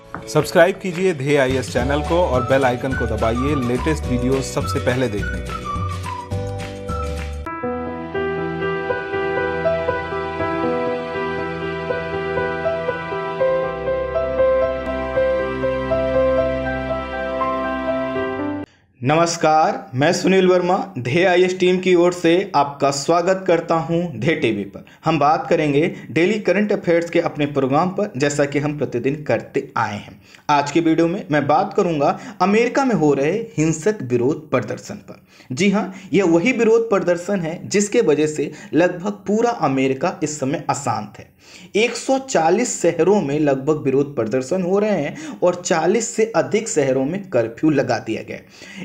Subscribe कीजिए ध्येय IAS channel को और बेल आइकन को दबाइए लेटेस्ट वीडियो सबसे पहले देखने के लिए। नमस्कार, मैं सुनील वर्मा ध्येय आईएएस टीम की ओर से आपका स्वागत करता हूं ध्येय टीवी पर। हम बात करेंगे डेली करंट अफेयर्स के अपने प्रोग्राम पर, जैसा कि हम प्रतिदिन करते आए हैं। आज की वीडियो में मैं बात करूंगा अमेरिका में हो रहे हिंसक विरोध प्रदर्शन पर। जी हां, यह वही विरोध प्रदर्शन है जिसके वजह से लगभग पूरा अमेरिका इस समय अशांत है। 140 शहरों में लगभग विरोध प्रदर्शन हो रहे हैं और 40 से अधिक शहरों में कर्फ्यू लगा दिया गया।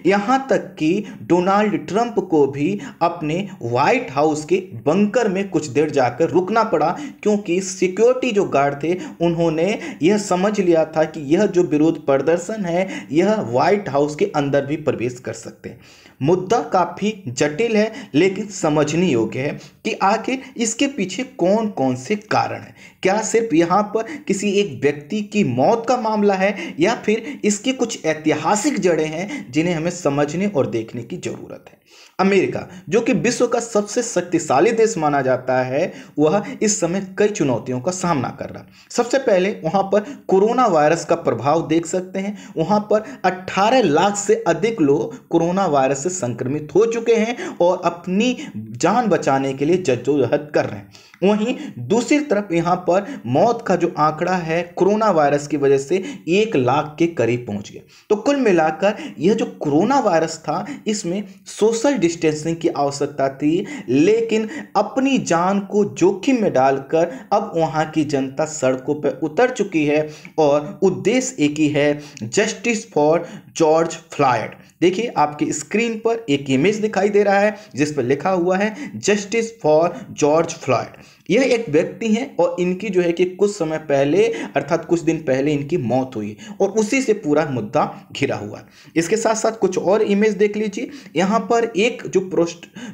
यहां तक कि डोनाल्ड ट्रंप को भी अपने व्हाइट हाउस के बंकर में कुछ देर जाकर रुकना पड़ा, क्योंकि सिक्योरिटी जो गार्ड थे उन्होंने यह समझ लिया था कि यह जो विरोध प्रदर्शन है यह व्हाइट हाउस के अंदर भी प्रवेश कर सकते हैं। मुद्दा काफी जटिल है, लेकिन समझने योग्य है कि आखिर इसके पीछे कौन कौन से कारण है। क्या सिर्फ यहां पर किसी एक व्यक्ति की मौत का मामला है, या फिर इसकी कुछ ऐतिहासिक जड़ें हैं जिन्हें हमें समझने और देखने की जरूरत है। अमेरिका, जो कि विश्व का सबसे शक्तिशाली देश माना जाता है, वह इस समय कई चुनौतियों का सामना कर रहा है। सबसे पहले वहां पर कोरोना वायरस का प्रभाव देख सकते हैं। वहां पर 18 लाख से अधिक लोग कोरोना वायरस से संक्रमित हो चुके हैं और अपनी जान बचाने के लिए जद्दोजहद कर रहे हैं। वहीं दूसरी तरफ यहां पर मौत का जो आंकड़ा है कोरोना वायरस की वजह से 1 लाख के करीब पहुंच गया। तो कुल मिलाकर यह जो कोरोना वायरस था, इसमें सोशल डिस्टेंसिंग की आवश्यकता थी, लेकिन अपनी जान को जोखिम में डालकर अब वहां की जनता सड़कों पर उतर चुकी है और उद्देश्य एक ही है, जस्टिस फॉर जॉर्ज फ्लॉयड। देखिए, आपकी स्क्रीन पर एक इमेज दिखाई दे रहा है जिस पर लिखा हुआ है जस्टिस फॉर जॉर्ज फ्लॉयड। यह एक व्यक्ति हैं और इनकी जो है कि कुछ समय पहले, अर्थात कुछ दिन पहले इनकी मौत हुई और उसी से पूरा मुद्दा घिरा हुआ है। इसके साथ साथ कुछ और इमेज देख लीजिए। यहाँ पर एक जो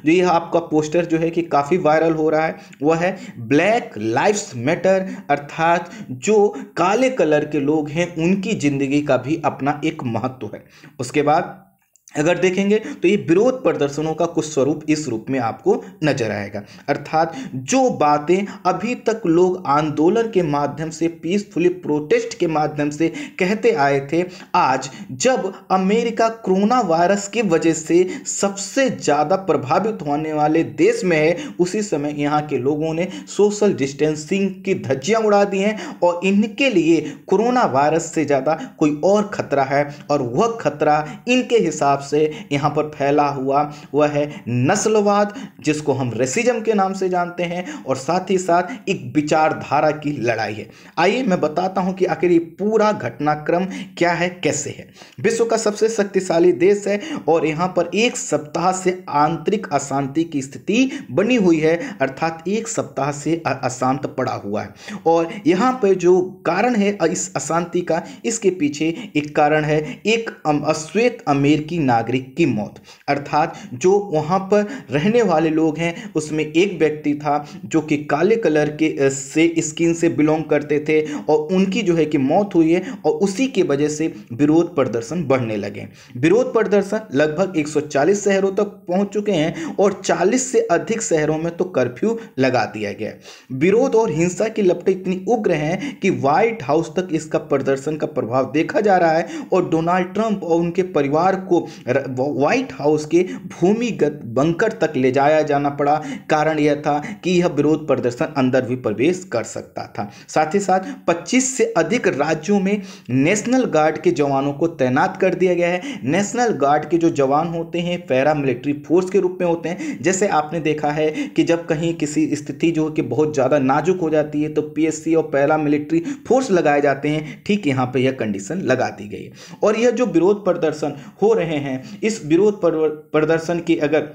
यह आपका पोस्टर जो है कि काफ़ी वायरल हो रहा है, वह है ब्लैक लाइव्स मैटर, अर्थात जो काले कलर के लोग हैं उनकी जिंदगी का भी अपना एक महत्व है। उसके बाद अगर देखेंगे तो ये विरोध प्रदर्शनों का कुछ स्वरूप इस रूप में आपको नजर आएगा, अर्थात जो बातें अभी तक लोग आंदोलन के माध्यम से, पीसफुली प्रोटेस्ट के माध्यम से कहते आए थे, आज जब अमेरिका कोरोना वायरस की वजह से सबसे ज़्यादा प्रभावित होने वाले देश में है, उसी समय यहाँ के लोगों ने सोशल डिस्टेंसिंग की धज्जियाँ उड़ा दी हैं और इनके लिए कोरोना वायरस से ज़्यादा कोई और खतरा है, और वह खतरा इनके हिसाब से यहां पर फैला हुआ वह है नस्लवाद, जिसको हम रेसिज्म के नाम से जानते हैं, और साथ ही साथ एक विचारधारा की लड़ाई है। आइए मैं बताता हूं कि आखिर ये पूरा घटनाक्रम क्या है, कैसे है। विश्व का सबसे शक्तिशाली देश है और यहां पर एक सप्ताह से आंतरिक अशांति की स्थिति बनी हुई है, अर्थात एक सप्ताह से अशांत पड़ा हुआ है। और यहां पर जो कारण है इस अशांति का, इसके पीछे एक कारण है एक अश्वेत अमेरिकी नागरिक की मौत, अर्थात जो वहां पर रहने वाले लोग हैं उसमें एक व्यक्ति था जो कि काले कलर के से स्किन से बिलोंग करते थे और उनकी जो है कि मौत हुई है, और उसी के वजह से विरोध प्रदर्शन बढ़ने लगे। विरोध प्रदर्शन लगभग 140 शहरों तक पहुंच चुके हैं और 40 से अधिक शहरों में तो कर्फ्यू लगा दिया गया। विरोध और हिंसा की लपटें इतनी उग्र हैं कि व्हाइट हाउस तक इसका प्रदर्शन का प्रभाव देखा जा रहा है और डोनाल्ड ट्रंप और उनके परिवार को व्हाइट हाउस के भूमिगत बंकर तक ले जाया जाना पड़ा। कारण यह था कि यह विरोध प्रदर्शन अंदर भी प्रवेश कर सकता था। साथ ही साथ 25 से अधिक राज्यों में नेशनल गार्ड के जवानों को तैनात कर दिया गया है। नेशनल गार्ड के जो जवान होते हैं पैरा मिलिट्री फोर्स के रूप में होते हैं। जैसे आपने देखा है कि जब कहीं किसी स्थिति जो कि बहुत ज़्यादा नाजुक हो जाती है तो पीएससी और पैरा मिलिट्री फोर्स लगाए जाते हैं, ठीक यहाँ पर यह कंडीशन लगा दी गई है। और यह जो विरोध प्रदर्शन हो रहे हैं, इस विरोध प्रदर्शन की अगर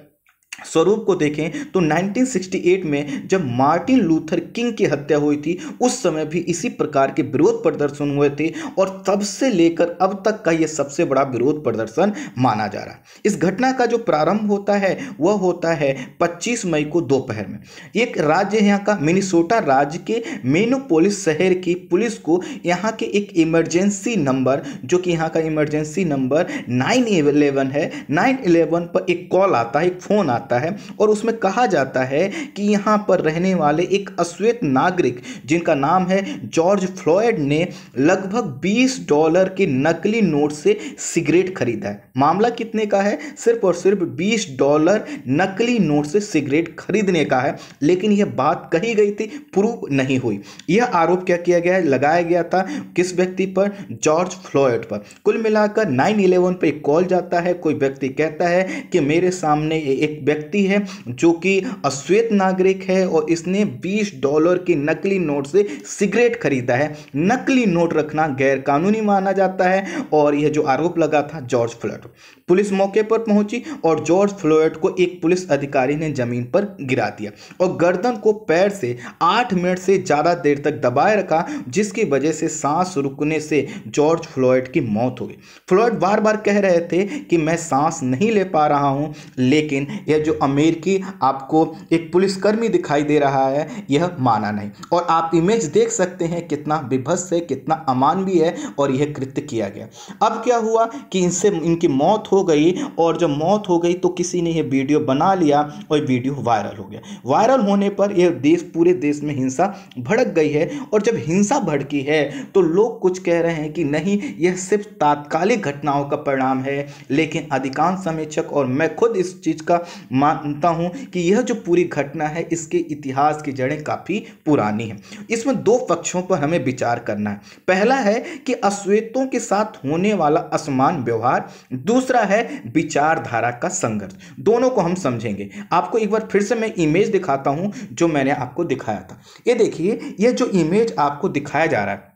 स्वरूप को देखें तो 1968 में जब मार्टिन लूथर किंग की हत्या हुई थी उस समय भी इसी प्रकार के विरोध प्रदर्शन हुए थे और तब से लेकर अब तक का यह सबसे बड़ा विरोध प्रदर्शन माना जा रहा है। इस घटना का जो प्रारंभ होता है वह होता है 25 मई को दोपहर में। एक राज्य यहाँ का मिनेसोटा राज्य के मिनियापोलिस शहर की पुलिस को यहाँ के एक इमरजेंसी नंबर, जो कि यहाँ का इमरजेंसी नंबर 911 है, 911 पर एक कॉल आता है, एक फोन आता है और उसमें कहा जाता है कि यहां पर रहने वाले एक अश्वेत नागरिक जिनका नाम है जॉर्ज फ्लॉयड ने लगभग $20 के नकली नोट से सिगरेट खरीदा है। मामला कितने का है? सिर्फ और सिर्फ $20 नकली नोट से सिगरेट खरीदने का है, लेकिन यह बात कही गई थी, प्रूव नहीं हुई। यह आरोप क्या किया गया है, लगाया गया था किस व्यक्ति पर? जॉर्ज फ्लॉयड पर। कुल मिलाकर 911 पे एक कॉल जाता है, कोई व्यक्ति कहता है कि मेरे सामने एक व्यक्ति है जो कि अश्वेत नागरिक है और इसने $20 के नकली नोट से सिगरेट खरीदा है। नकली नोट रखना गैर कानूनी माना जाता है और यह जो आरोप लगा था जॉर्ज फ्लॉयड। पुलिस मौके पर पहुंची और जॉर्ज फ्लॉयड को एक पुलिस अधिकारी ने जमीन पर गिरा दिया और गर्दन को पैर से 8 मिनट से ज्यादा देर तक दबाए रखा, जिसकी वजह से सांस रुकने से जॉर्ज फ्लॉयड की मौत हो गई। फ्लॉयड बार बार कह रहे थे कि मैं सांस नहीं ले पा रहा हूं, लेकिन यह जो अमेरिकी आपको एक पुलिसकर्मी दिखाई दे रहा है यह माना नहीं। और आप इमेज देख सकते हैं कितना विभत्स है, कितना अमानवीय है और यह कृत्य किया गया। अब क्या हुआ कि इनकी मौत हो गई और जब मौत हो गई तो किसी ने यह वीडियो बना लिया और वीडियो वायरल हो गया। वायरल होने पर यह पूरे देश में हिंसा भड़क गई है और जब हिंसा भड़की है तो लोग कुछ कह रहे हैं कि नहीं, यह सिर्फ तात्कालिक घटनाओं का परिणाम है, लेकिन अधिकांश समीक्षक और मैं खुद इस चीज का मानता हूं कि यह जो पूरी घटना है इसके इतिहास की जड़ें काफी पुरानी हैं। इसमें 2 पक्षों पर हमें विचार करना है। पहला है कि अश्वेतों के साथ होने वाला असमान व्यवहार, दूसरा है विचारधारा का संघर्ष। दोनों को हम समझेंगे। आपको एक बार फिर से मैं इमेज दिखाता हूं जो मैंने आपको दिखाया था। ये देखिए, यह जो इमेज आपको दिखाया जा रहा है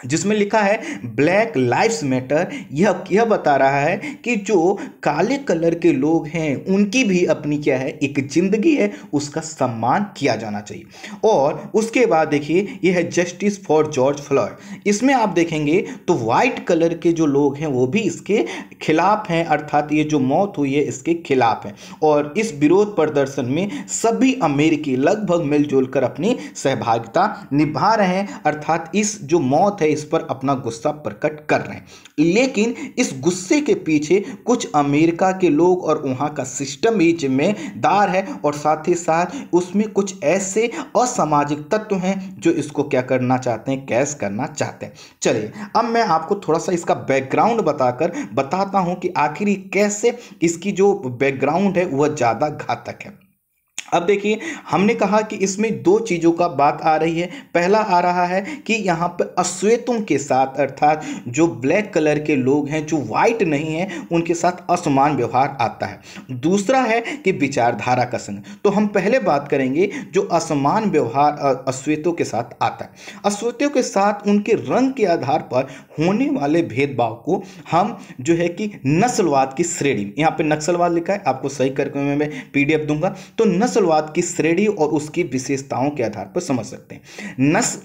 जिसमें लिखा है ब्लैक लाइव्स मैटर, यह बता रहा है कि जो काले कलर के लोग हैं उनकी भी अपनी क्या है, एक जिंदगी है, उसका सम्मान किया जाना चाहिए। और उसके बाद देखिए यह है जस्टिस फॉर जॉर्ज फ्लॉयड। इसमें आप देखेंगे तो वाइट कलर के जो लोग हैं वो भी इसके खिलाफ हैं, अर्थात ये जो मौत हुई है इसके खिलाफ है। और इस विरोध प्रदर्शन में सभी अमेरिकी लगभग मिलजुल कर अपनी सहभागिता निभा रहे हैं, अर्थात इस जो मौत है इस पर अपना गुस्सा प्रकट कर रहे हैं। लेकिन इस गुस्से के पीछे कुछ अमेरिका के लोग और वहां का सिस्टम भी जिम्मेदार है और साथ ही साथ उसमें कुछ ऐसे असामाजिक तत्व हैं जो इसको क्या करना चाहते हैं, कैश करना चाहते हैं। चलिए अब मैं आपको थोड़ा सा इसका बैकग्राउंड बताता हूं कि आखिर कैसे इसकी जो बैकग्राउंड है वह ज्यादा घातक है। अब देखिए, हमने कहा कि इसमें 2 चीज़ों का बात आ रही है। पहला आ रहा है कि यहाँ पर अश्वेतों के साथ, अर्थात जो ब्लैक कलर के लोग हैं जो वाइट नहीं हैं उनके साथ असमान व्यवहार आता है। दूसरा है कि विचारधारा का संघ। तो हम पहले बात करेंगे जो असमान व्यवहार अश्वेतों के साथ आता है। अश्वेतों के साथ उनके रंग के आधार पर होने वाले भेदभाव को हम जो है कि नस्लवाद की श्रेणी, यहाँ पे नक्सलवाद लिखा है, आपको सही करके मैं PDF दूंगा, तो नस्लवाद की श्रेणी और उसकी विशेषताओं के आधार पर समझ सकते हैं।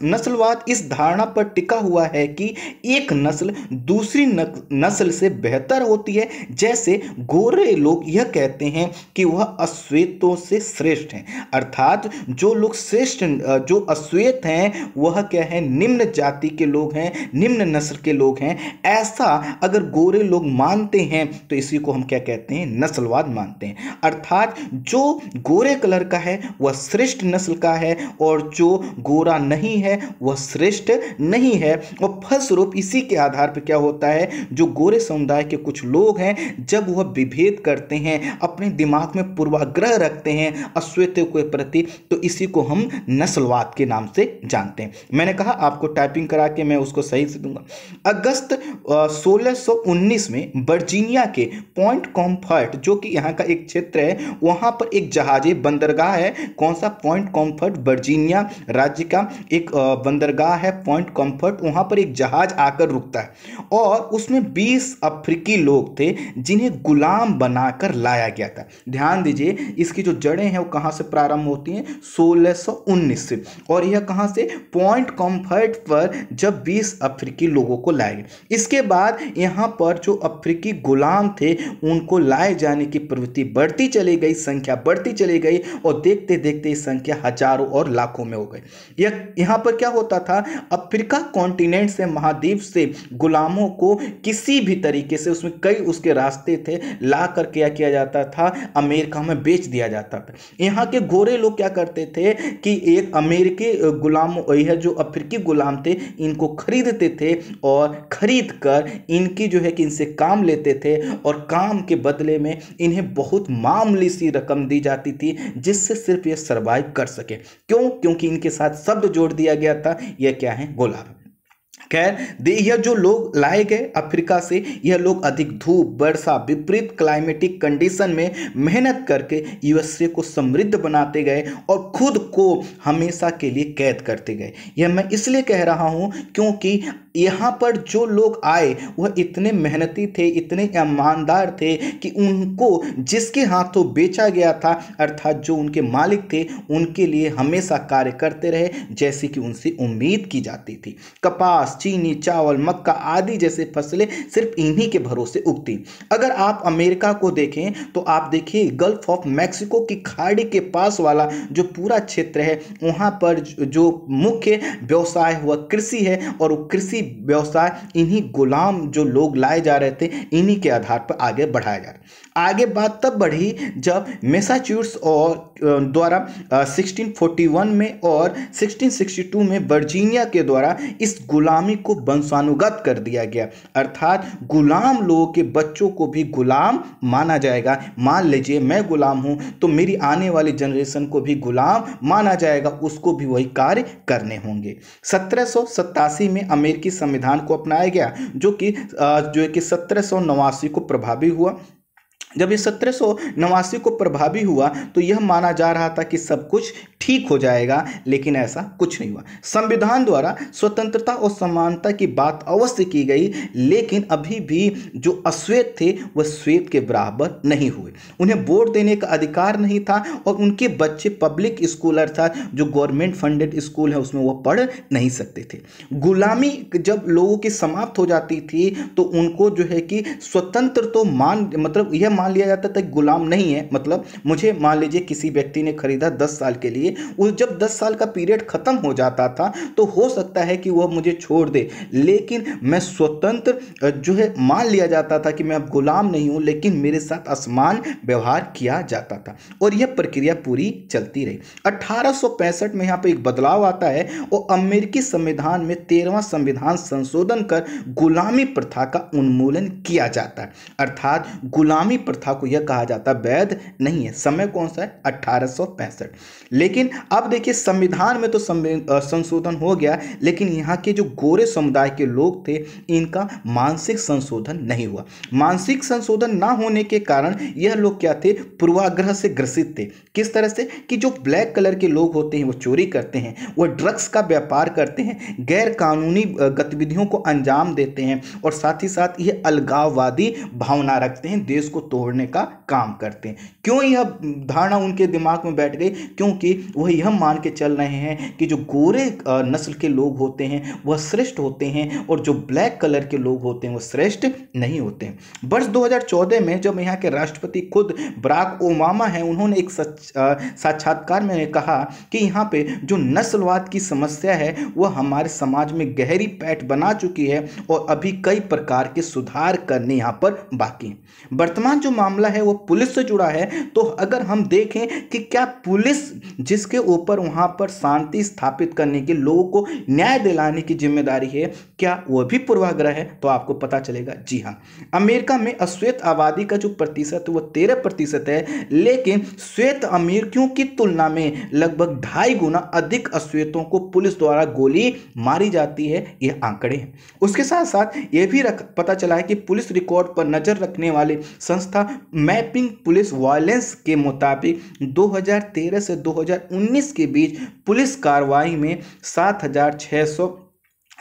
नस्लवाद इस धारणा पर टिका हुआ है कि एक नस्ल दूसरी नस्ल से बेहतर होती है। जैसे गोरे लोग यह कहते हैं कि वह अश्वेतों से श्रेष्ठ हैं, अर्थात जो लोग श्रेष्ठ, जो अश्वेत हैं वह क्या है, निम्न जाति के लोग हैं, निम्न नस्ल के लोग हैं। ऐसा अगर गोरे लोग मानते हैं तो इसी को हम क्या कहते हैं, नस्लवाद मानते हैं। अर्थात जो गोरे कलर का है वह श्रेष्ठ नस्ल का है और जो गोरा नहीं है वह श्रेष्ठ नहीं है। और फलस्वरूप इसी के आधार पर क्या होता है, जो गोरे समुदाय के कुछ लोग हैं जब वह विभेद करते हैं, अपने दिमाग में पूर्वाग्रह रखते हैं अश्वेतों के प्रति, तो इसी को हम नस्लवाद के नाम से जानते हैं। मैंने कहा आपको टाइपिंग करा के मैं उसको सही से दूंगा। अगस्त 1619 में वर्जीनिया के पॉइंट कॉम्फर्ट, जो कि यहाँ का एक क्षेत्र है, वहां पर एक जहाजें बंदरगाह है, कौन सा, पॉइंट कॉम्फर्ट, वर्जीनिया राज्य का एक बंदरगाह है पॉइंट कॉम्फर्ट। वहां पर एक जहाज आकर रुकता है और उसमें 20 अफ्रीकी लोग थे जिन्हें गुलाम बनाकर लाया गया था। ध्यान दीजिए, इसकी जो जड़ें हैं वो कहां से प्रारंभ होती हैं, 1619 से, और यह कहां से, पॉइंट कॉम्फर्ट पर जब 20 अफ्रीकी लोगों को लाए गए। इसके बाद यहां पर जो अफ्रीकी गुलाम थे उनको लाए जाने की प्रवृत्ति बढ़ती चली गई, संख्या बढ़ती चली गई और देखते देखते ये संख्या हजारों और लाखों में हो गई। यहां पर क्या होता था, अफ्रीका कॉन्टिनेंट से, महाद्वीप से गुलामों को किसी भी तरीके से, उसमें कई उसके रास्ते थे, ला कर क्या किया जाता था, अमेरिका में बेच दिया जाता था। यहाँ के गोरे लोग क्या करते थे कि एक अमेरिकी गुलाम, यह जो अफ्रीकी गुलाम थे, इनको खरीदते थे और खरीद कर इनकी जो है कि इनसे काम लेते थे और काम के बदले में इन्हें बहुत मामूली सी रकम दी जाती थी जिससे सिर्फ ये सरवाइव कर सके। क्यों? क्योंकि इनके साथ शब्द जोड़ दिया गया था, यह क्या है, गुलाम। खैर, यह जो लोग लाए गए अफ्रीका से, यह लोग अधिक धूप, वर्षा, विपरीत क्लाइमेटिक कंडीशन में मेहनत करके यूएसए को समृद्ध बनाते गए और खुद को हमेशा के लिए कैद करते गए। यह मैं इसलिए कह रहा हूं क्योंकि यहाँ पर जो लोग आए वह इतने मेहनती थे, इतने ईमानदार थे कि उनको जिसके हाथों बेचा गया था, अर्थात जो उनके मालिक थे, उनके लिए हमेशा कार्य करते रहे जैसे कि उनसे उम्मीद की जाती थी। कपास, चीनी, चावल, मक्का आदि जैसे फसलें सिर्फ इन्हीं के भरोसे उगती। अगर आप अमेरिका को देखें तो आप देखिए गल्फ ऑफ मैक्सिको की खाड़ी के पास वाला जो पूरा क्षेत्र है, वहाँ पर जो मुख्य व्यवसाय हुआ कृषि है और वो कृषि व्यवसाय इन्हीं गुलाम जो लोग लाए जा रहे थे, इन्हीं के आधार पर आगे बढ़ाया जा रहा। आगे बात तब बढ़ी जब मैसाचुसेट्स और द्वारा 1641 में और 1662 में वर्जीनिया के द्वारा इस गुलामी को वंशानुगत कर दिया गया, अर्थात गुलाम लोगों के बच्चों को भी गुलाम माना जाएगा। मान लीजिए मैं गुलाम हूं तो मेरी आने वाली जनरेशन को भी गुलाम माना जाएगा, उसको भी वही कार्य करने होंगे। 1787 में अमेरिकी संविधान को अपनाया गया जो कि 1789 को प्रभावी हुआ। जब ये 1789 को प्रभावी हुआ तो यह माना जा रहा था कि सब कुछ ठीक हो जाएगा, लेकिन ऐसा कुछ नहीं हुआ। संविधान द्वारा स्वतंत्रता और समानता की बात अवश्य की गई, लेकिन अभी भी जो अश्वेत थे वह श्वेत के बराबर नहीं हुए। उन्हें वोट देने का अधिकार नहीं था और उनके बच्चे पब्लिक स्कूल अर्थात जो गवर्नमेंट फंडेड स्कूल है उसमें वह पढ़ नहीं सकते थे। गुलामी जब लोगों की समाप्त हो जाती थी तो उनको जो है कि स्वतंत्र तो मतलब यह मान लिया जाता था गुलाम नहीं है। मतलब मुझे मान लीजिए किसी व्यक्ति ने खरीदा 10 साल के लिए, वो जब 10 साल का पीरियड खत्म हो जाता था तो हो सकता है कि वह मुझे छोड़ दे, लेकिन मैं स्वतंत्र जो है मान लिया जाता था कि मैं अब गुलाम नहीं हूं, लेकिन मेरे साथ असमान व्यवहार किया जाता था और यह प्रक्रिया पूरी चलती रही। 1865 में यहां पर एक बदलाव आता है और अमेरिकी संविधान में 13वां संविधान संशोधन कर गुलामी प्रथा का उन्मूलन किया जाता है, अर्थात गुलामी प्रथा को यह कहा जाता वैध नहीं है। समय कौन सा है? 1865। लेकिन अब देखिए संविधान में तो संशोधन हो गया, लेकिन यहाँ के जो गोरे समुदाय के लोग थे इनका मानसिक संशोधन नहीं हुआ। मानसिक संशोधन ना होने के कारण यह लोग क्या थे? पूर्वाग्रह से ग्रसित थे। किस तरह से कि जो ब्लैक कलर के लोग होते हैं वो चोरी करते हैं, वो ड्रग्स का व्यापार करते हैं, गैर कानूनी गतिविधियों को अंजाम देते हैं और साथ ही साथ ये अलगाववादी भावना रखते हैं, देश को तोड़ने का काम करते हैं। क्यों यह धारणा उनके दिमाग में बैठ गई? क्योंकि वह यह मान के चल रहे हैं कि जो गोरे नस्ल के लोग होते हैं वह श्रेष्ठ होते हैं और जो ब्लैक कलर के लोग होते हैं वह श्रेष्ठ नहीं होते हैं। वर्ष 2014 में जब यहाँ के राष्ट्रपति खुद बराक ओबामा हैं, उन्होंने एक साक्षात्कार में कहा कि यहाँ पे जो नस्लवाद की समस्या है वह हमारे समाज में गहरी पैठ बना चुकी है और अभी कई प्रकार के सुधार करने यहाँ पर बाकी हैं। वर्तमान जो मामला है वो पुलिस से जुड़ा है, तो अगर हम देखें कि क्या पुलिस जिसके ऊपर वहां पर शांति स्थापित करने के, लोगों को न्याय दिलाने की जिम्मेदारी है, क्या वह भी पूर्वाग्रह है? तो आपको पता चलेगा जी हाँ। अमेरिका में अश्वेत आबादी का जो प्रतिशत है वो 13% है, लेकिन श्वेत अमेरिकियों की तुलना में लगभग 2.5 गुना अधिक अश्वेतों को पुलिस द्वारा गोली मारी जाती है। यह आंकड़े हैं। उसके साथ साथ यह भी पता चला है कि पुलिस रिकॉर्ड पर नजर रखने वाले संस्था व्यवस्था मैपिंग पुलिस वायलेंस के मुताबिक 2013 से 2019 के बीच पुलिस कार्रवाई में 7,600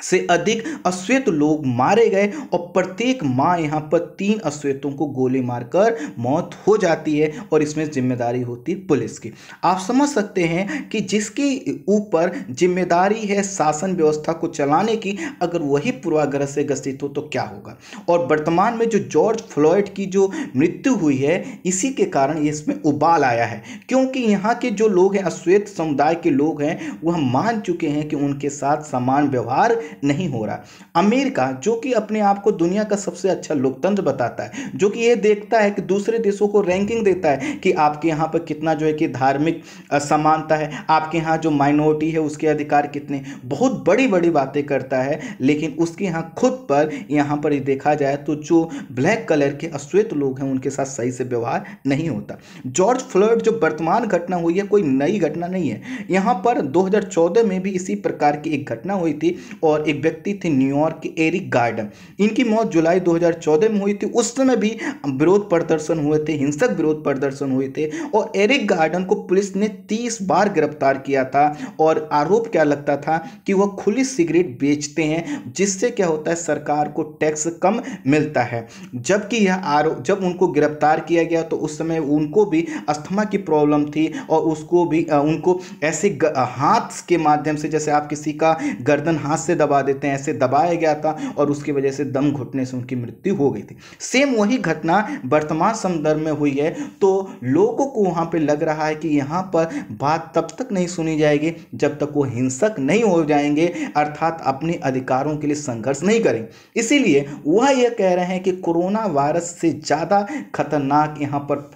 से अधिक अश्वेत लोग मारे गए और प्रत्येक माह यहाँ पर 3 अश्वेतों को गोली मारकर मौत हो जाती है और इसमें जिम्मेदारी होती है पुलिस की। आप समझ सकते हैं कि जिसके ऊपर जिम्मेदारी है शासन व्यवस्था को चलाने की, अगर वही पूर्वाग्रह से ग्रसित हो तो क्या होगा। और वर्तमान में जो जॉर्ज फ्लॉयड की जो मृत्यु हुई है, इसी के कारण इसमें उबाल आया है, क्योंकि यहाँ के जो लोग हैं, अश्वेत समुदाय के लोग हैं, वह मान चुके हैं कि उनके साथ समान व्यवहार नहीं हो रहा। अमेरिका जो कि अपने आप को दुनिया का सबसे अच्छा लोकतंत्र बताता है, जो कि यह देखता है कि दूसरे देशों को रैंकिंग देता है कि आपके यहाँ पर कितना जो है कि धार्मिक समानता है, आपके यहाँ जो माइनॉरिटी है उसके अधिकार कितने, बहुत बड़ी बड़ी बातें करता है, लेकिन उसके यहाँ खुद पर यहाँ पर देखा जाए तो जो ब्लैक कलर के अश्वेत लोग हैं उनके साथ सही से व्यवहार नहीं होता। जॉर्ज फ्लॉयड जो वर्तमान घटना हुई है कोई नई घटना नहीं है। यहाँ पर 2014 में भी इसी प्रकार की एक घटना हुई थी और एक व्यक्ति थे न्यूयॉर्क के एरिक गार्डन, इनकी मौत जुलाई 2014 में हुई थी। उस समय भी विरोध प्रदर्शन हुए थे, हिंसक विरोध प्रदर्शन हुए थे और एरिक गार्डन को पुलिस ने 30 बार गिरफ्तार किया था और आरोप क्या लगता था कि वह खुली सिगरेट बेचते हैं, जिससे क्या होता है सरकार को टैक्स कम मिलता है। जबकि यह आरोप जब उनको गिरफ्तार किया गया तो उस समय उनको भी अस्थमा की प्रॉब्लम थी और उसको भी उनको ऐसे हाथ के माध्यम से, जैसे आप किसी का गर्दन हाथ से दबा देते हैं, ऐसे दबाया गया था और उसकी वजह से दम घुटने से उनकी मृत्यु हो गई थी। सेम वही घटना वर्तमान संदर्भ में हुई है। तो लोगों को वहां पे लग रहा है कि यहां पर बात तब तक नहीं सुनी जाएगी जब तक वो हिंसक नहीं हो जाएंगे, अर्थात अपने अधिकारों के लिए संघर्ष नहीं करेंगे। इसीलिए वह यह कह रहे हैं कि कोरोना वायरस से ज्यादा खतरनाक यहां पर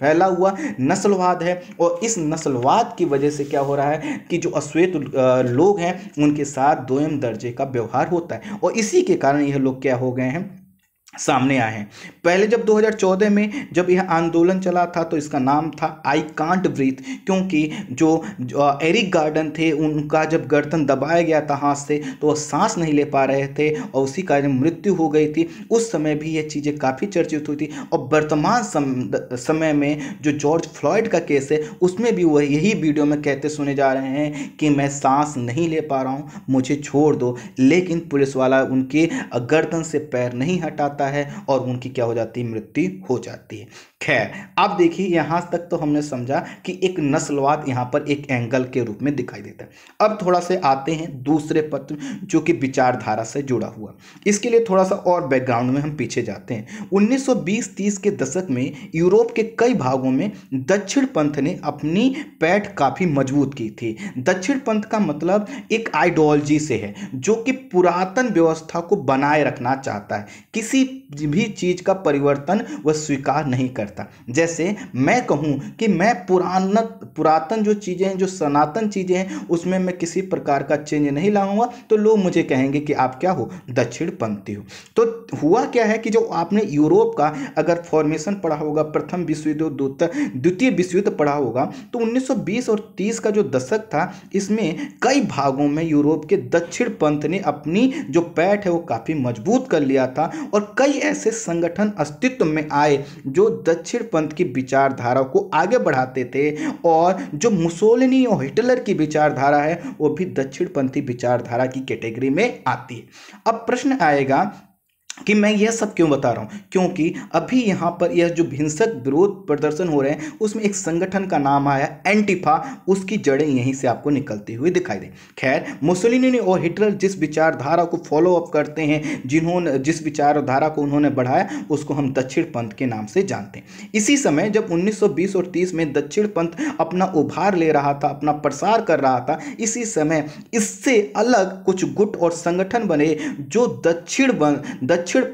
फैला हुआ नस्लवाद है और इस नस्लवाद की वजह से क्या हो रहा है कि जो अश्वेत लोग हैं उनके साथ दोयम दर्जे का व्यवहार होता है और इसी के कारण यह लोग क्या हो गए हैं, सामने आए हैं। पहले जब 2014 में जब यह आंदोलन चला था तो इसका नाम था आई कांट ब्रीथ, क्योंकि जो एरिक गार्डन थे उनका जब गर्दन दबाया गया था हाथ से तो वह सांस नहीं ले पा रहे थे और उसी कारण मृत्यु हो गई थी। उस समय भी ये चीज़ें काफ़ी चर्चित हुई थी और वर्तमान समय में जो जॉर्ज फ्लॉयड का केस है उसमें भी वह यही वीडियो में कहते सुने जा रहे हैं कि मैं सांस नहीं ले पा रहा हूँ, मुझे छोड़ दो, लेकिन पुलिस वाला उनके गर्दन से पैर नहीं हटाता है और उनकी क्या हो जाती है, मृत्यु हो जाती है। खैर, अब देखिए यहां तक तो हमने समझा कि एक नस्लवाद यहां पर एक एंगल के रूप में दिखाई देता है। अब थोड़ा से आते हैं दूसरे पत्र जो कि विचारधारा से जुड़ा हुआ। इसके लिए थोड़ा सा और बैकग्राउंड में हम पीछे जाते हैं। 1920-30 के दशक में यूरोप के कई भागों में दक्षिण पंथ ने अपनी पैठ काफी मजबूत की थी। दक्षिण पंथ का मतलब एक आइडियोलॉजी से है जो कि पुरातन व्यवस्था को बनाए रखना चाहता है, किसी भी चीज का परिवर्तन वह स्वीकार नहीं करता। जैसे मैं कहूं कि मैं पुरातन जो चीजें हैं, जो सनातन चीजें हैं, उसमें मैं किसी प्रकार का चेंज नहीं लाऊंगा तो लोग मुझे कहेंगे कि आप क्या हो, दक्षिण पंथी हो। तो हुआ क्या है कि जो आपने यूरोप का अगर फॉर्मेशन पढ़ा होगा, प्रथम विश्व युद्ध, द्वितीय विश्व युद्ध पढ़ा होगा, तो 1920 और 30 का जो दशक था इसमें कई भागों में यूरोप के दक्षिण पंथ ने अपनी जो पैठ है वो काफी मजबूत कर लिया था और कई ऐसे संगठन अस्तित्व में आए जो दक्षिण पंथ की विचारधारा को आगे बढ़ाते थे और जो मुसोलिनी और हिटलर की विचारधारा है वो भी दक्षिण पंथी विचारधारा की कैटेगरी में आती है। अब प्रश्न आएगा कि मैं यह सब क्यों बता रहा हूं, क्योंकि अभी यहां पर यह जो हिंसक विरोध प्रदर्शन हो रहे हैं उसमें एक संगठन का नाम आया एंटिफा, उसकी जड़ें यहीं से आपको निकलती हुई दिखाई दे। खैर, मुसोलिनी और हिटलर जिस विचारधारा को फॉलो अप करते हैं, जिस विचारधारा को उन्होंने बढ़ाया उसको हम दक्षिण पंथ के नाम से जानते हैं। इसी समय जब 1920 और 30 में दक्षिण पंथ अपना उभार ले रहा था, अपना प्रसार कर रहा था, इसी समय इससे अलग कुछ गुट और संगठन बने जो दक्षिण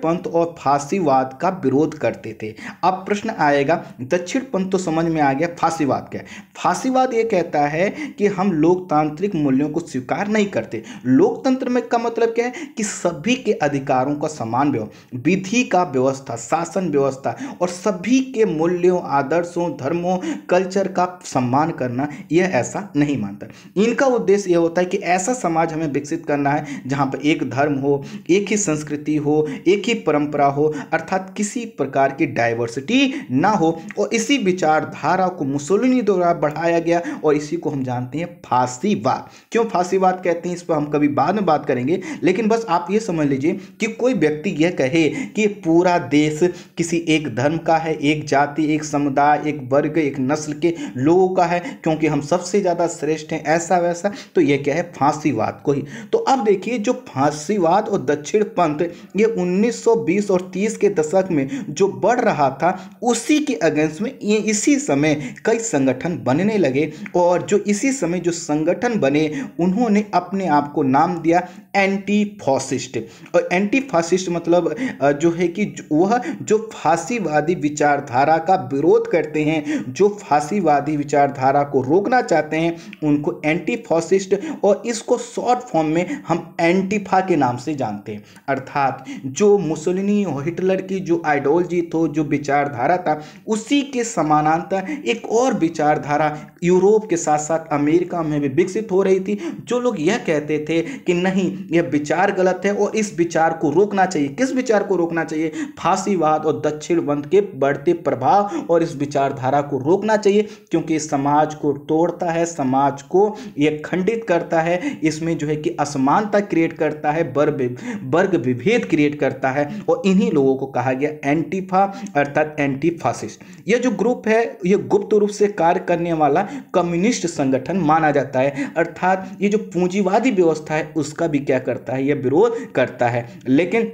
पंथ और फांसीवाद का विरोध करते थे। अब प्रश्न आएगा, दक्षिण पंथ तो समझ में आ गया, फांसीवाद क्या है? फांसीवाद ये कहता है कि हम लोकतांत्रिक मूल्यों को स्वीकार नहीं करते। लोकतंत्र में का मतलब क्या है कि सभी के अधिकारों का समान विधि का व्यवस्था, शासन व्यवस्था और सभी के मूल्यों, आदर्शों, धर्मों, कल्चर का सम्मान करना, यह ऐसा नहीं मानता। इनका उद्देश्य यह होता है कि ऐसा समाज हमें विकसित करना है जहां पर एक धर्म हो, एक ही संस्कृति हो, एक ही परंपरा हो, अर्थात किसी प्रकार की डाइवर्सिटी ना हो। और इसी विचारधारा को मुसोलिनी द्वारा बढ़ाया गया और इसी को हम जानते हैं फांसीवाद। क्यों फांसीवाद कहते हैं इस पर हम कभी बाद में बात करेंगे, लेकिन बस आप ये समझ लीजिए कि कोई व्यक्ति यह कहे कि पूरा देश किसी एक धर्म का है, एक जाति, एक समुदाय, एक वर्ग, एक नस्ल के लोगों का है, क्योंकि हम सबसे ज़्यादा श्रेष्ठ हैं, ऐसा वैसा, तो यह क्या है, फांसीवाद को ही। तो अब देखिए जो फांसीवाद और दक्षिण पंथ ये 1920 और 30 के दशक में जो बढ़ रहा था, उसी के अगेंस्ट में ये इसी समय कई संगठन बनने लगे। और जो इसी समय जो संगठन बने उन्होंने अपने आप को नाम दिया एंटी फासिस्ट। और एंटी फासिस्ट मतलब जो है कि वह जो फांसीवादी विचारधारा का विरोध करते हैं, जो फांसीवादी विचारधारा को रोकना चाहते हैं, उनको एंटी फासिस्ट, और इसको शॉर्ट फॉर्म में हम एंटीफा के नाम से जानते हैं। अर्थात जो मुसोलिनी और हिटलर की जो आइडियोलॉजी थी, जो विचारधारा था, उसी के समानांतर एक और विचारधारा यूरोप के साथ साथ अमेरिका में भी विकसित हो रही थी। जो लोग यह कहते थे कि नहीं, यह विचार गलत है और इस विचार को रोकना चाहिए। किस विचार को रोकना चाहिए? फांसीवाद और दक्षिणपंथ के बढ़ते प्रभाव और इस विचारधारा को रोकना चाहिए, क्योंकि समाज को तोड़ता है, समाज को यह खंडित करता है, इसमें जो है कि असमानता क्रिएट करता है, वर्ग विभेद क्रिएट करता है। और इन्हीं लोगों को कहा गया एंटीफा अर्थात एंटी फासिस्ट। यह जो ग्रुप है यह गुप्त रूप से कार्य करने वाला कम्युनिस्ट संगठन माना जाता है। अर्थात ये जो पूंजीवादी व्यवस्था है उसका भी क्या करता है, यह विरोध करता है। लेकिन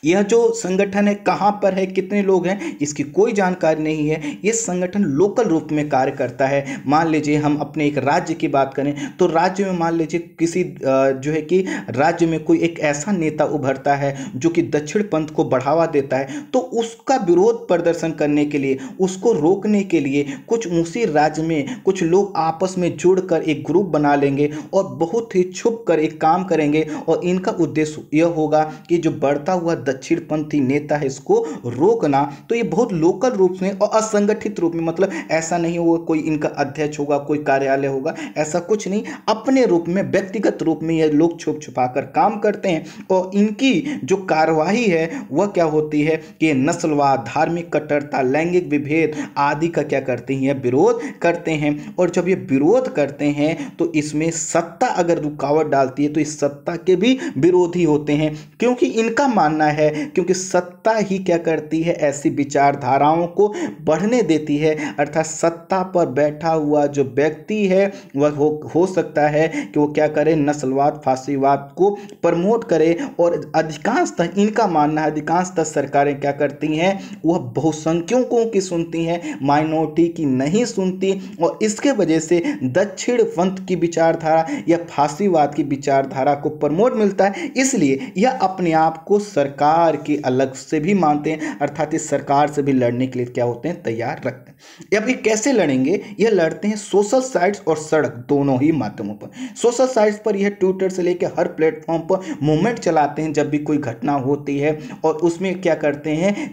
यह जो संगठन है कहाँ पर है, कितने लोग हैं, इसकी कोई जानकारी नहीं है। यह संगठन लोकल रूप में कार्य करता है। मान लीजिए हम अपने एक राज्य की बात करें तो राज्य में मान लीजिए किसी जो है कि राज्य में कोई एक ऐसा नेता उभरता है जो कि दक्षिण पंथ को बढ़ावा देता है, तो उसका विरोध प्रदर्शन करने के लिए, उसको रोकने के लिए कुछ उसी राज्य में कुछ लोग आपस में जुड़कर एक ग्रुप बना लेंगे और बहुत ही छुप कर एक काम करेंगे। और इनका उद्देश्य यह होगा कि जो बढ़ता हुआ दक्षिणपंथी नेता है इसको रोकना। तो ये बहुत लोकल रूप में और असंगठित रूप में, मतलब ऐसा नहीं होगा कोई इनका अध्यक्ष होगा, कोई कार्यालय होगा, ऐसा कुछ नहीं, अपने रूप में व्यक्तिगत रूप में ये लोग छुप छुपा कर काम करते हैं। और इनकी जो कार्यवाही है वह क्या होती है कि नस्लवाद, धार्मिक कट्टरता, लैंगिक विभेद आदि का क्या करते हैं, विरोध करते हैं। और जब ये विरोध करते हैं तो इसमें सत्ता अगर रुकावट डालती है तो इस सत्ता के भी विरोधी होते हैं, क्योंकि इनका मानना है क्योंकि सत्ता ही क्या करती है, ऐसी विचारधाराओं को बढ़ने देती है। अर्थात सत्ता पर बैठा हुआ जो व्यक्ति है वह हो सकता है कि वो क्या करे, नस्लवाद, फांसीवाद को प्रमोट करे। और अधिकांशतः इनका मानना है अधिकांशतः सरकारें क्या करती हैं, वह बहुसंख्यकों की सुनती हैं, माइनॉरिटी की नहीं सुनती। और इसके वजह से दक्षिण पंथ की विचारधारा या फांसीवाद की विचारधारा को प्रमोट मिलता है। इसलिए यह अपने आप को सरकार की अलग से भी मानते हैं, अर्थात इस सरकार से भी लड़ने के लिए क्या होते हैं, तैयार रखते हैं। अब ये कैसे लड़ेंगे, यह लड़ते हैं सोशल साइट्स और सड़क दोनों ही माध्यमों पर। सोशल साइट्स पर यह ट्विटर से लेकर हर प्लेटफॉर्म पर मूवमेंट चलाते हैं जब भी कोई घटना होती है। और उसमें क्या करते हैं,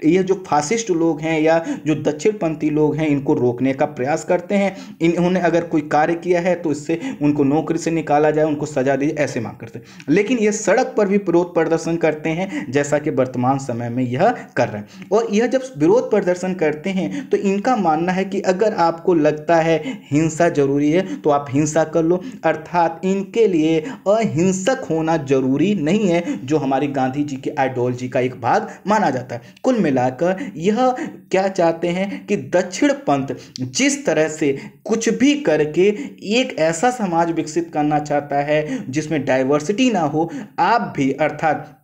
ये जो फासिस्ट लोग हैं या जो दक्षिणपंथी लोग हैं इनको रोकने का प्रयास करते हैं। इन्होंने अगर कोई कार्य किया है तो इससे उनको नौकरी से निकाला जाए, उनको सजा दी, ऐसे मांग करते हैं। लेकिन ये सड़क पर भी विरोध प्रदर्शन करते हैं जैसा कि वर्तमान समय में यह कर रहे हैं। और यह जब विरोध प्रदर्शन करते हैं तो इनका मानना है कि अगर आपको लगता है हिंसा जरूरी है तो आप हिंसा कर लो, अर्थात इनके लिए अहिंसक होना जरूरी नहीं है, जो हमारी गांधी जी की आइडियोलॉजी का एक भाग माना जाता है। कुल मिलाकर यह क्या चाहते हैं कि दक्षिण पंथ जिस तरह से कुछ भी करके एक ऐसा समाज विकसित करना चाहता है जिसमें डाइवर्सिटी ना हो, आप भी अर्थात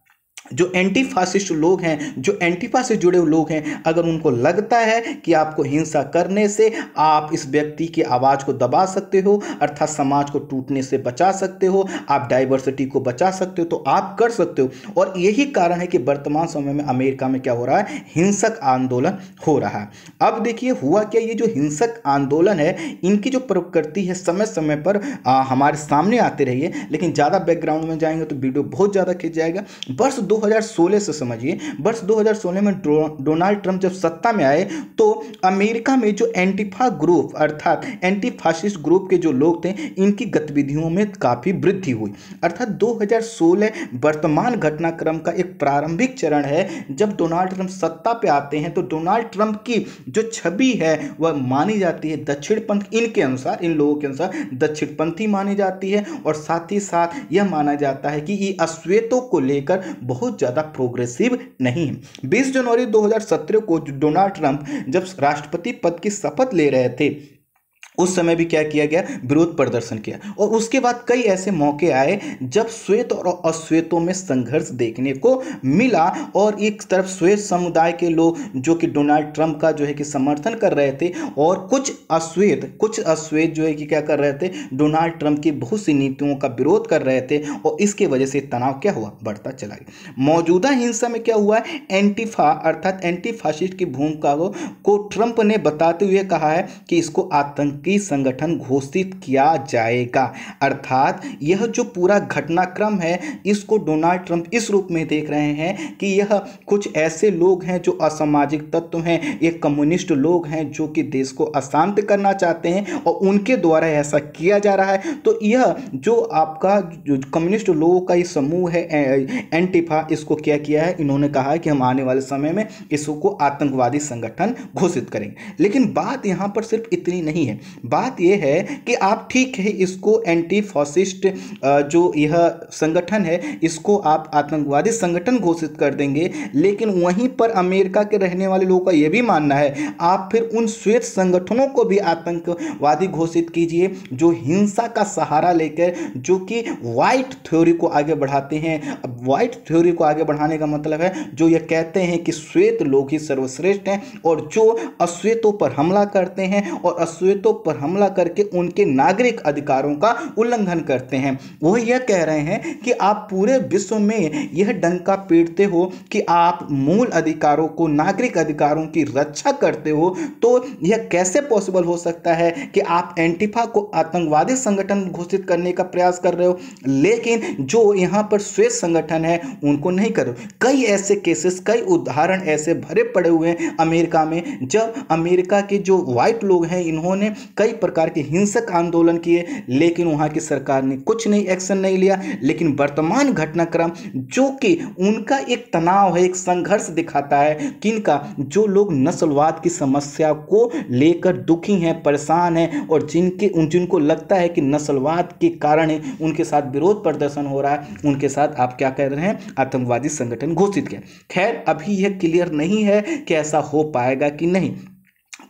जो एंटी फासिस्ट लोग हैं, जो एंटीफा से जुड़े हुए लोग हैं, अगर उनको लगता है कि आपको हिंसा करने से आप इस व्यक्ति की आवाज़ को दबा सकते हो, अर्थात समाज को टूटने से बचा सकते हो, आप डाइवर्सिटी को बचा सकते हो, तो आप कर सकते हो। और यही कारण है कि वर्तमान समय में अमेरिका में क्या हो रहा है, हिंसक आंदोलन हो रहा है। अब देखिए हुआ क्या, ये जो हिंसक आंदोलन है इनकी जो प्रकृति है समय समय पर हमारे सामने आते रही है, लेकिन ज़्यादा बैकग्राउंड में जाएंगे तो वीडियो बहुत ज़्यादा खिंच जाएगा। वर्ष 2016 से समझिए, वर्ष 2016 में डोनाल्ड ट्रंप जब सत्ता में आए तो अमेरिका में जो एंटीफा ग्रुप अर्थात एंटी फासिस्ट ग्रुप के जो लोग थे, इनकी गतिविधियों में काफ़ी वृद्धि हुई। अर्थात 2016 वर्तमान घटनाक्रम का एक प्रारंभिक चरण है। जब डोनाल्ड ट्रंप सत्ता पे आते हैं तो डोनाल्ड ट्रंप की जो छवि है वह मानी जाती है दक्षिणपंथी, इनके अनुसार, इन लोगों के अनुसार दक्षिणपंथी मानी जाती है, और साथ ही साथ यह माना जाता है कि ये अश्वेतों को लेकर बहुत ज़्यादा प्रोग्रेसिव नहीं है। 20 जनवरी 2017 को डोनाल्ड ट्रंप जब राष्ट्रपति पद की शपथ ले रहे थे, उस समय भी क्या किया गया, विरोध प्रदर्शन किया। और उसके बाद कई ऐसे मौके आए जब श्वेत और अश्वेतों में संघर्ष देखने को मिला, और एक तरफ श्वेत समुदाय के लोग जो कि डोनाल्ड ट्रंप का जो है कि समर्थन कर रहे थे, और कुछ अश्वेत जो है कि क्या कर रहे थे, डोनाल्ड ट्रंप की बहुत सी नीतियों का विरोध कर रहे थे, और इसके वजह से तनाव क्या हुआ, बढ़ता चला गया। मौजूदा हिंसा में क्या हुआ, एंटीफा अर्थात एंटी फासिस्ट की भूमिका को ट्रंप ने बताते हुए कहा है कि इसको आतंक की संगठन घोषित किया जाएगा। अर्थात यह जो पूरा घटनाक्रम है, इसको डोनाल्ड ट्रंप इस रूप में देख रहे हैं कि यह कुछ ऐसे लोग हैं जो असामाजिक तत्व हैं, ये कम्युनिस्ट लोग हैं जो कि देश को अशांत करना चाहते हैं, और उनके द्वारा ऐसा किया जा रहा है। तो यह जो आपका जो कम्युनिस्ट लोगों का ये समूह है एंटीफा, इसको क्या किया है, इन्होंने कहा है कि हम आने वाले समय में इसको आतंकवादी संगठन घोषित करेंगे। लेकिन बात यहाँ पर सिर्फ इतनी नहीं है, बात यह है कि आप ठीक है इसको एंटी फासिस्ट जो यह संगठन है, इसको आप आतंकवादी संगठन घोषित कर देंगे, लेकिन वहीं पर अमेरिका के रहने वाले लोगों का यह भी मानना है आप फिर उन श्वेत संगठनों को भी आतंकवादी घोषित कीजिए जो हिंसा का सहारा लेकर, जो कि व्हाइट थ्योरी को आगे बढ़ाते हैं। अब व्हाइट थ्योरी को आगे बढ़ाने का मतलब है जो ये कहते हैं कि श्वेत लोग ही सर्वश्रेष्ठ हैं, और जो अश्वेतों पर हमला करते हैं और अश्वेतों पर हमला करके उनके नागरिक अधिकारों का उल्लंघन करते हैं, वो यह कह रहे हैं कि आप पूरे विश्व में यह डंका पीटते हो कि आप मूल अधिकारों को, नागरिक अधिकारों की रक्षा करते हो, तो यह कैसे पॉसिबल हो सकता है कि आप एंटीफा को आतंकवादी संगठन घोषित करने का प्रयास कर रहे हो, लेकिन जो यहां पर श्वेत संगठन है उनको नहीं करो। कई ऐसे केसेस, कई उदाहरण ऐसे भरे पड़े हुए हैं अमेरिका में, जब अमेरिका के जो व्हाइट लोग हैं इन्होंने कई प्रकार के हिंसक आंदोलन किए, लेकिन वहां की सरकार ने कुछ नहीं एक्शन नहीं लिया। लेकिन वर्तमान घटनाक्रम जो कि उनका एक तनाव है, एक संघर्ष दिखाता है, किनका, जो लोग नस्लवाद की समस्या को लेकर दुखी हैं, परेशान हैं, और जिनको लगता है कि नस्लवाद के कारण उनके साथ विरोध प्रदर्शन हो रहा है, उनके साथ आप क्या कर रहे हैं, आतंकवादी संगठन घोषित किया। खैर अभी यह क्लियर नहीं है कि ऐसा हो पाएगा कि नहीं।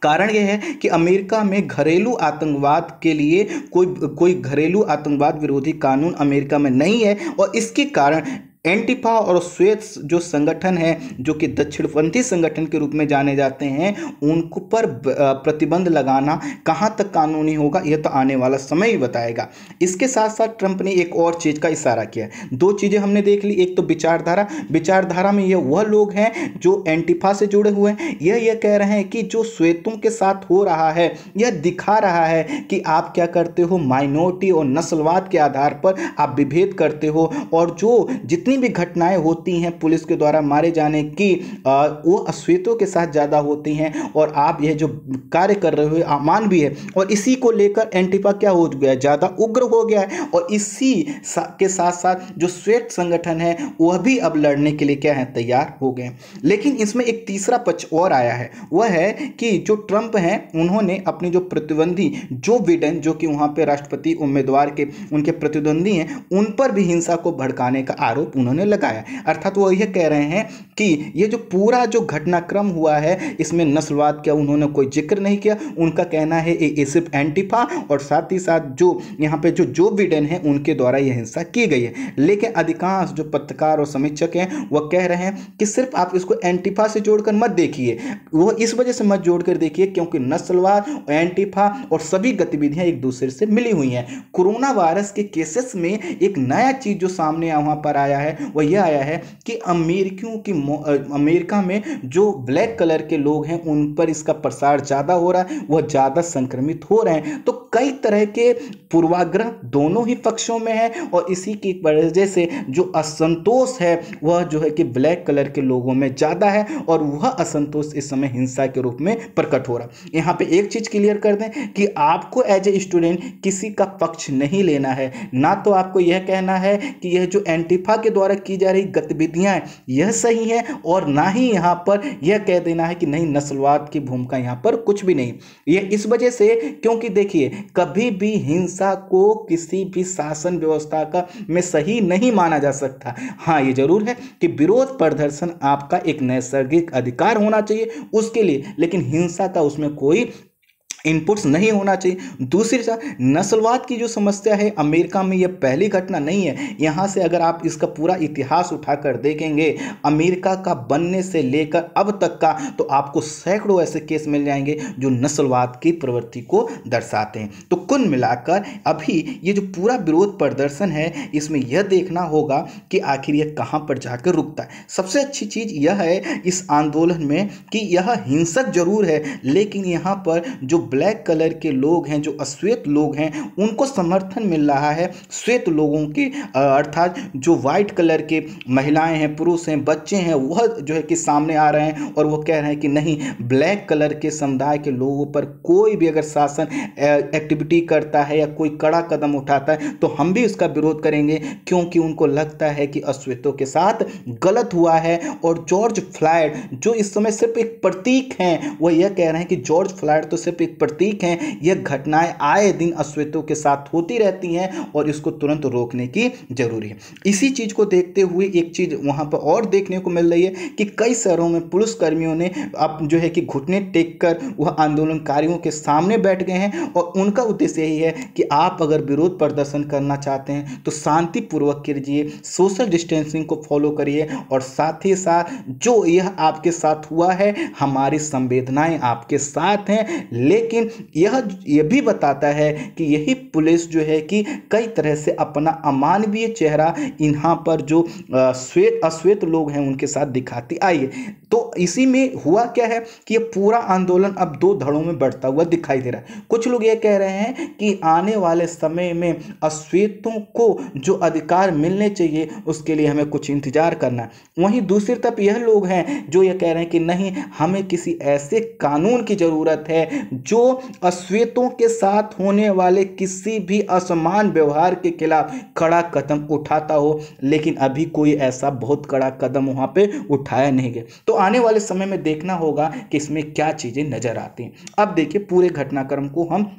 कारण यह है कि अमेरिका में घरेलू आतंकवाद के लिए कोई घरेलू आतंकवाद विरोधी कानून अमेरिका में नहीं है, और इसके कारण एंटीफा और श्वेत जो संगठन है, जो कि दक्षिणपंथी संगठन के रूप में जाने जाते हैं, उनको पर प्रतिबंध लगाना कहां तक कानूनी होगा यह तो आने वाला समय ही बताएगा। इसके साथ साथ ट्रंप ने एक और चीज़ का इशारा किया। दो चीज़ें हमने देख ली, एक तो विचारधारा में यह वह लोग हैं जो एंटीफा से जुड़े हुए हैं, यह कह रहे हैं कि जो श्वेतों के साथ हो रहा है यह दिखा रहा है कि आप क्या करते हो, माइनॉरिटी और नस्लवाद के आधार पर आप विभेद करते हो, और जो जितनी भी घटनाएं होती हैं पुलिस के द्वारा मारे जाने की, वो अश्वेतों के साथ ज़्यादा होती हैं, और आप यह जो कार्य कर रहे हो अमान भी है। और इसी को लेकर एंटीफा क्या हो गया, ज़्यादा उग्र हो गया है, और इसी के साथ साथ जो श्वेत संगठन है वह भी अब लड़ने के लिए क्या है, तैयार हो गए। लेकिन इसमें एक तीसरा पक्ष और आया है, वह है कि जो ट्रंप हैं उन्होंने अपने जो प्रतिद्वंदी जो बिडेन, जो कि वहाँ पे राष्ट्रपति उम्मीदवार के उनके प्रतिद्वंदी हैं, उन पर भी हिंसा को भड़काने का आरोप उन्होंने लगाया। अर्थात वो यह कह रहे हैं कि ये जो पूरा जो घटनाक्रम हुआ है इसमें नस्लवाद का उन्होंने कोई जिक्र नहीं किया। उनका कहना है ये सिर्फ एंटीफा और साथ ही साथ जो यहाँ पे जो बिडेन है उनके द्वारा यह हिंसा की गई है। लेकिन अधिकांश जो पत्रकार और समीक्षक हैं वह कह रहे हैं कि सिर्फ आप इसको एंटीफा से जोड़कर मत देखिए, वो इस वजह से मत जोड़कर देखिए क्योंकि नस्लवाद, एंटीफा और सभी गतिविधियां एक दूसरे से मिली हुई हैं। कोरोना वायरस के केसेस में एक नया चीज जो सामने वहां पर आया है वह यह आया है कि अमेरिकियों की अमेरिका में जो ब्लैक कलर के लोग हैं उन पर इसका प्रसार ज़्यादा हो रहा है, वह ज़्यादा संक्रमित हो रहे हैं। तो कई तरह के पूर्वाग्रह दोनों ही पक्षों में है और इसी की वजह से जो असंतोष है वह जो है कि ब्लैक कलर के लोगों में ज़्यादा है और वह असंतोष इस समय हिंसा के रूप में प्रकट हो रहा है। यहाँ पे एक चीज़ क्लियर कर दें कि आपको एज ए स्टूडेंट किसी का पक्ष नहीं लेना है, ना तो आपको यह कहना है कि यह जो एंटीफा के द्वारा की जा रही गतिविधियां हैं यह सही है और ना ही यहाँ पर यह कह देना है कि नहीं नस्लवाद की भूमिका यहाँ पर कुछ भी नहीं। यह इस वजह से क्योंकि देखिए कभी भी हिंसा को किसी भी शासन व्यवस्था का में सही नहीं माना जा सकता। हाँ ये जरूर है कि विरोध प्रदर्शन आपका एक नैसर्गिक अधिकार होना चाहिए उसके लिए, लेकिन हिंसा का उसमें कोई इनपुट्स नहीं होना चाहिए। दूसरी नस्लवाद की जो समस्या है अमेरिका में यह पहली घटना नहीं है। यहाँ से अगर आप इसका पूरा इतिहास उठाकर देखेंगे अमेरिका का बनने से लेकर अब तक का, तो आपको सैकड़ों ऐसे केस मिल जाएंगे जो नस्लवाद की प्रवृत्ति को दर्शाते हैं। तो कुल मिलाकर अभी ये जो पूरा विरोध प्रदर्शन है इसमें यह देखना होगा कि आखिर यह कहाँ पर जाकर रुकता है। सबसे अच्छी चीज़ यह है इस आंदोलन में कि यह हिंसक जरूर है, लेकिन यहाँ पर जो ब्लैक कलर के लोग हैं, जो अश्वेत लोग हैं, उनको समर्थन मिल रहा है श्वेत लोगों के, अर्थात जो वाइट कलर के महिलाएं हैं, पुरुष हैं, बच्चे हैं, वह जो है कि सामने आ रहे हैं और वो कह रहे हैं कि नहीं ब्लैक कलर के समुदाय के लोगों पर कोई भी अगर शासन एक्टिविटी करता है या कोई कड़ा कदम उठाता है तो हम भी उसका विरोध करेंगे, क्योंकि उनको लगता है कि अश्वेतों के साथ गलत हुआ है। और जॉर्ज फ्लॉयड जो इस समय सिर्फ एक प्रतीक हैं, वो यह कह रहे हैं कि जॉर्ज फ्लॉयड तो सिर्फ एक प्रतीक हैं, यह घटनाएं आए दिन अश्वेतों के साथ होती रहती हैं और इसको तुरंत रोकने की जरूरी है। इसी चीज को देखते हुए एक चीज वहां पर और देखने को मिल रही है कि कई शहरों में पुलिसकर्मियों ने अब जो है कि घुटने टेक कर वह आंदोलनकारियों के सामने बैठ गए हैं और उनका उद्देश्य यही है कि आप अगर विरोध प्रदर्शन करना चाहते हैं तो शांतिपूर्वक कीजिए, सोशल डिस्टेंसिंग को फॉलो करिए और साथ ही साथ जो यह आपके साथ हुआ है हमारी संवेदनाएं आपके साथ हैं, लेकिन यह भी बताता है कि यही पुलिस जो है कि कई तरह से अपना अमानवीय चेहरा यहाँ पर जो अश्वेत लोग हैं उनके साथ दिखाती आई है। तो इसी में हुआ क्या है कि यह पूरा आंदोलन अब दो धड़ों में बढ़ता हुआ दिखाई दे रहा है। कुछ लोग यह कह रहे हैं कि आने वाले समय में अश्वेतों को जो अधिकार मिलने चाहिए उसके लिए हमें कुछ इंतजार करना है। वहीं दूसरी तरफ यह लोग हैं जो यह कह रहे हैं कि नहीं हमें किसी ऐसे कानून की जरूरत है जो अश्वेतों के साथ होने वाले किसी भी असमान व्यवहार के खिलाफ कड़ा कदम उठाता हो, लेकिन अभी कोई ऐसा बहुत कड़ा कदम वहां पे उठाया नहीं गया। तो आने वाले समय में देखना होगा कि इसमें क्या चीजें नजर आती हैं। अब देखिए पूरे घटनाक्रम को हम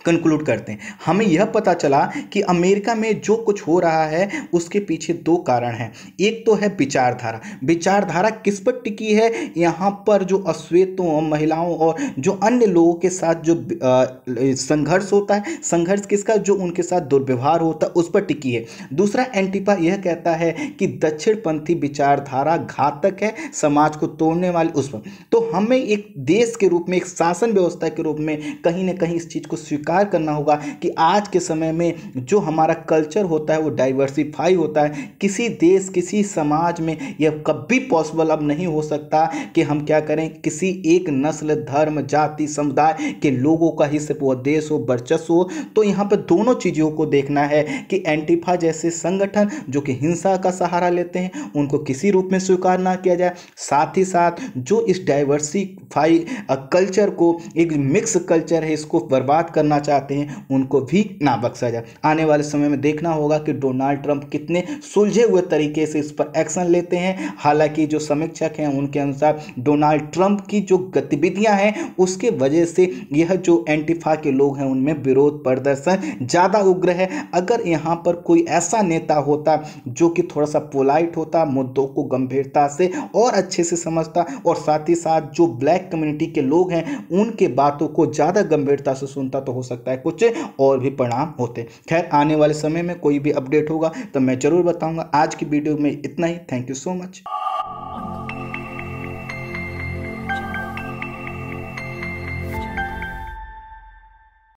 कंक्लूड करते हैं। हमें यह पता चला कि अमेरिका में जो कुछ हो रहा है उसके पीछे दो कारण हैं। एक तो है विचारधारा। विचारधारा किस पर टिकी है? यहाँ पर जो अश्वेतों, महिलाओं और जो अन्य लोगों के साथ जो संघर्ष होता है, संघर्ष किसका? जो उनके साथ दुर्व्यवहार होता है उस पर टिकी है। दूसरा एंटीफा यह कहता है कि दक्षिणपंथी विचारधारा घातक है, समाज को तोड़ने वाली उस पर। तो हमें एक देश के रूप में, एक शासन व्यवस्था के रूप में कहीं ना कहीं इस चीज को स्वीकार करना होगा कि आज के समय में जो हमारा कल्चर होता है वो डाइवर्सिफाई होता है। किसी देश, किसी समाज में यह कभी पॉसिबल अब नहीं हो सकता कि हम क्या करें, किसी एक नस्ल, धर्म, जाति, समुदाय के लोगों का ही सिर्फ वो देश हो, वर्चस्व हो। तो यहाँ पर दोनों चीजों को देखना है कि एंटीफा जैसे संगठन जो कि हिंसा का सहारा लेते हैं उनको किसी रूप में स्वीकार ना किया जाए, साथ ही साथ जो इस डाइवर्सिफाई कल्चर को, एक मिक्स कल्चर है, इसको बर्बाद करना चाहते हैं उनको भी ना बख्शा जाए। आने वाले समय में देखना होगा कि डोनाल्ड ट्रंप कितने सुलझे हुए तरीके से इस पर एक्शन लेते हैं। हालांकि जो समीक्षक हैं उनके अनुसार डोनाल्ड ट्रंप की जो गतिविधियां हैं उसके वजह से यह जो एंटीफा के लोग हैं उनमें विरोध प्रदर्शन ज्यादा उग्र है। अगर यहां पर कोई ऐसा नेता होता जो कि थोड़ा सा पोलाइट होता, मुद्दों को गंभीरता से और अच्छे से समझता और साथ ही साथ जो ब्लैक कम्युनिटी के लोग हैं उनके बातों को ज्यादा गंभीरता से सुनता, तो हो सकता है कुछ और भी परिणाम होते। खैर आने वाले समय में कोई भी अपडेट होगा तो मैं जरूर बताऊंगा। आज की वीडियो में इतना ही। Thank you so much.